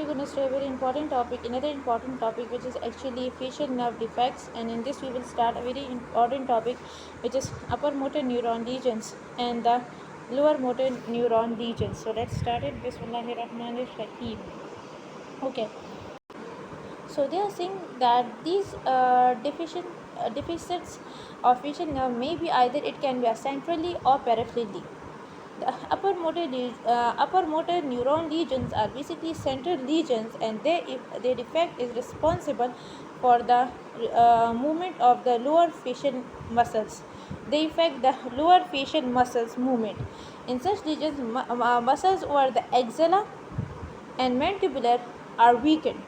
we're going to stay a very important topic, another important topic, which is actually facial nerve defects. And in this we will start a very important topic, which is upper motor neuron lesions and the lower motor neuron lesions. So let's start it. Bismillahirrahmanirrahim. Okay, so they are saying that these deficits of facial nerve may be either it can be centrally or peripherally. The upper motor neuron lesions are basically central lesions, and their defect is responsible for the movement of the lower facial muscles. They affect the lower facial muscles movement. In such lesions, muscles over the axilla and mandibular are weakened,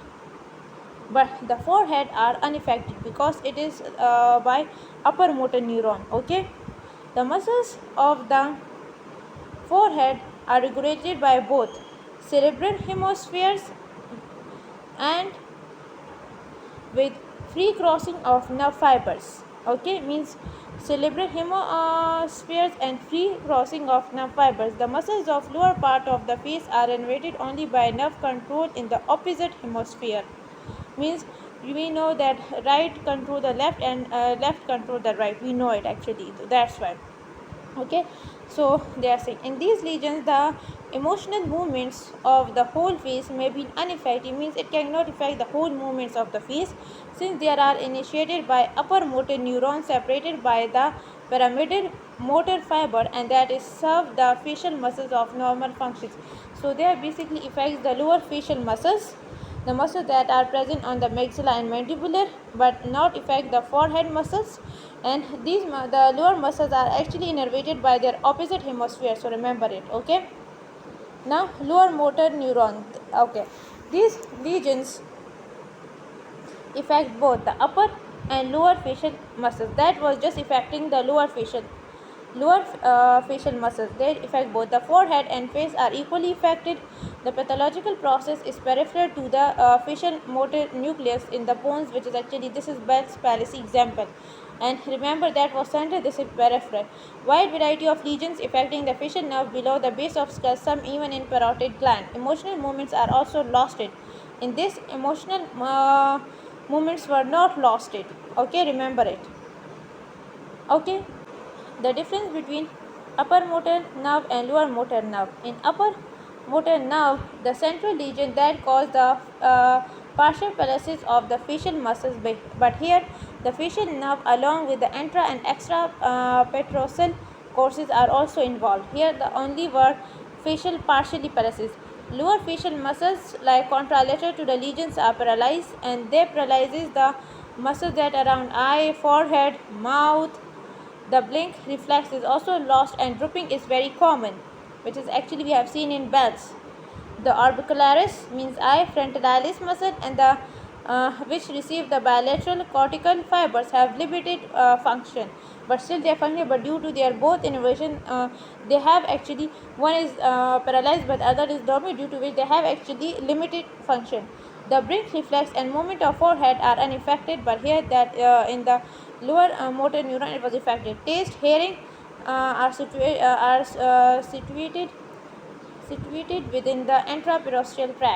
but the forehead are unaffected because it is by upper motor neuron. Okay, the muscles of the forehead are regulated by both cerebral hemispheres and with free crossing of nerve fibers. Okay, means cerebral hemispheres and free crossing of nerve fibers. The muscles of lower part of the face are innervated only by nerve control in the opposite hemisphere. Means we know that right control the left and left control the right. We know it actually. That's why. Okay, so they are saying in these lesions the emotional movements of the whole face may be unaffected. Means it cannot affect the whole movements of the face, since they are initiated by upper motor neurons separated by the pyramidal motor fiber, and that is serve the facial muscles of normal functions. So they are basically affects the lower facial muscles, the muscles that are present on the maxilla and mandibular, but not affect the forehead muscles. And the lower muscles are actually innervated by their opposite hemisphere. So remember it. Okay. Now lower motor neuron. Okay, these lesions affect both the upper and lower facial muscles. That was just affecting the lower facial muscles. They affect both the forehead and face are equally affected. The pathological process is peripheral to the facial motor nucleus in the bones, which is actually this is Bell's palsy example. And remember that was center, this is peripheral. Wide variety of lesions affecting the facial nerve below the base of skull, some even in parotid gland. Emotional movements are also lost. In this, emotional movements were not lost. Okay, remember it. Okay, the difference between upper motor nerve and lower motor nerve. In upper motor nerve, the central region that causes the partial paralysis of the facial muscles, but here the facial nerve along with the intra and extra petrosal courses are also involved. Here the only were facial partially paralysis. Lower facial muscles like contralateral to the lesions are paralyzed, and they paralyzes the muscles that around eye, forehead, mouth. The blink reflex is also lost, and drooping is very common, which is actually we have seen in Bell's. The orbicularis means eye, frontalis muscle, and the which receive the bilateral cortical fibers have limited function, but still they are functioning. But due to their both innervation, they have actually one is paralyzed, but other is dormant, due to which they have actually limited function. The blink reflex and movement of forehead are unaffected, but here that in the lower motor neuron it was affected. Taste, hearing are situated within the intraperostal tract.